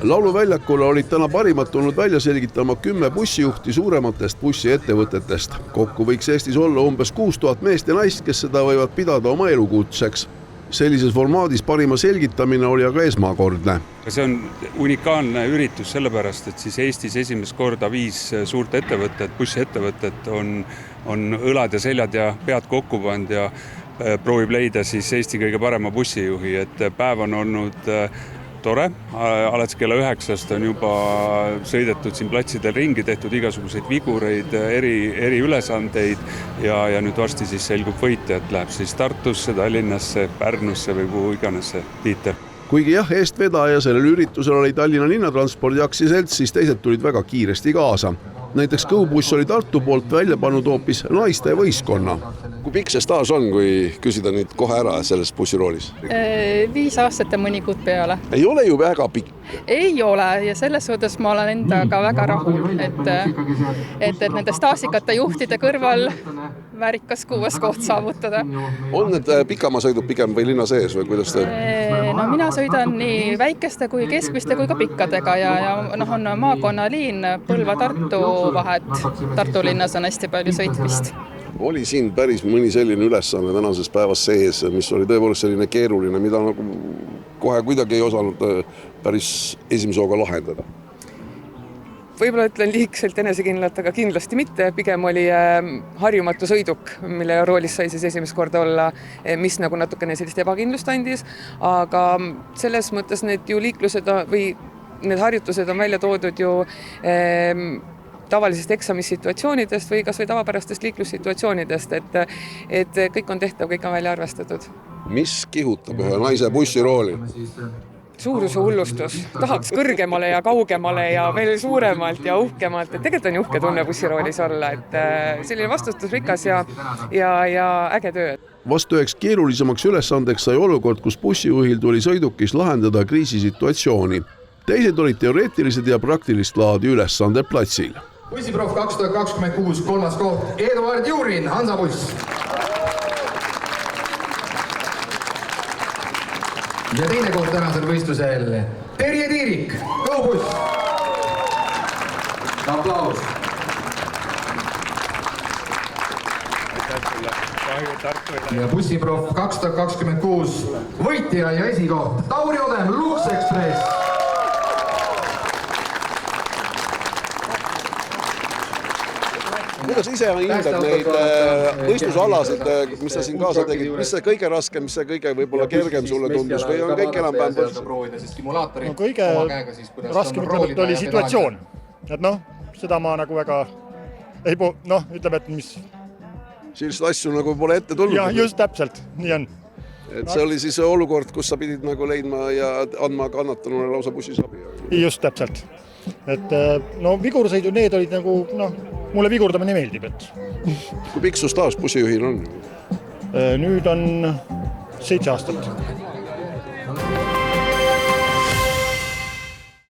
Lauluväljakule olid täna parimad tulnud välja selgitama 10 bussijuhti suurematest bussiettevõtetest. Kokku võiks Eestis olla umbes 6000 meest ja naist, kes seda võivad pidada oma elukutseks. Sellises formaadis parima selgitamine oli aga esmakordne. See on unikaalne üritus sellepärast, et siis Eestis esimest korda 5 suurt ettevõtet, bussiettevõtet on õlad ja seljad ja pead kokku pand ja proovib leida siis Eesti kõige parema bussijuhi, et päev on olnud tore. Alates kella 9 on juba sõidetud siin platsidel ringi, tehtud igasuguseid vigureid, eri ülesandeid ja nüüd varsti siis selgub võitja, et läheb siis Tartusse, Tallinnasse, Pärnusse või kuhu iganes see tiiter. Kuigi jah, eestvedaja sellel üritusel oli Tallinna linnatranspordi aktsiaselts, siis teised tulid väga kiiresti kaasa. Näiteks Kõubuss oli Tartu poolt välja pannud hoopis naiste võistkonna. Kui pikk see staaž on, kui küsida nüüd kohe ära selles bussiroolis? 5 aastat ja mõni kuud peale. Ei ole ju väga pikk. Ei ole ja selles suhtes ma olen endaga väga rahul, et nende staasikate juhtide kõrval väärikas 6. koht saavutada. On need pikamaasõidud pigem või linna sees või kuidas te? No mina sõidan nii väikeste kui keskmiste kui ka pikkadega ja on maakonnaliin Põlva-Tartu vahet. Tartu linnas on hästi palju sõitmist. Oli siin päris mõni selline ülesanne tänases päevas sees, mis oli tõepoolest selline keeruline, mida nagu kohe kuidagi ei osanud päris esimese hooga lahendada? Võib-olla ütlen liigselt enesekindlalt, aga kindlasti mitte. Pigem oli harjumatu sõiduk, mille roolis sai siis esimest korda olla, mis nagu natukene sellist ebakindlust andis. Aga selles mõttes need ju liiklused või need harjutused on välja toodud ju tavalisest eksamissituatsioonidest või kas või tavapärastest liiklussituatsioonidest, et kõik on tehtav, kõik on välja arvestatud. Mis kihutab ühe naise bussirooli? Suuruse hullustus. Tahaks kõrgemale ja kaugemale ja veel suuremalt ja uhkemalt. Et tegelikult on uhke tunne bussiroolis olla, et selline vastutusrikas ja äge töö. Vastu üheks keerulisemaks ülesandeks sai olukord, kus bussijuhil tuli sõidukis lahendada kriisisituatsiooni. Teised olid teoreetilised ja praktilist laadi ülesanded platsil. Bussiprof 2026 3. koht Eduard Jurin, Hansabuss. Ja teine koht tänasel võistlusel Terje Tiirik, Kõubuss. Aplaus. Ja bussiprof 2026 võitja ja esikoht Tauri Odem, Lux Express. Kuidas ise hindad neid võistlusalasid, mis sa siin kaasa tegid? Mis see kõige raskem, mis see kõige võib-olla kergem sulle tundus või on kõik enam-päevam võrdsus? No kõige raskem oli situatsioon. Et seda ma nagu väga ütleme, et mis... Sellist asju nagu pole ette tulnud? Ja, just täpselt, nii on. Et see oli siis olukord, kus sa pidid nagu leidma ja andma kannatanule lausa bussis abi? Just täpselt. Et vigursõidu need olid nagu, mulle vigurdamine meeldib. Kui pikk su staaž bussijuhil on? Nüüd on 7 aastat.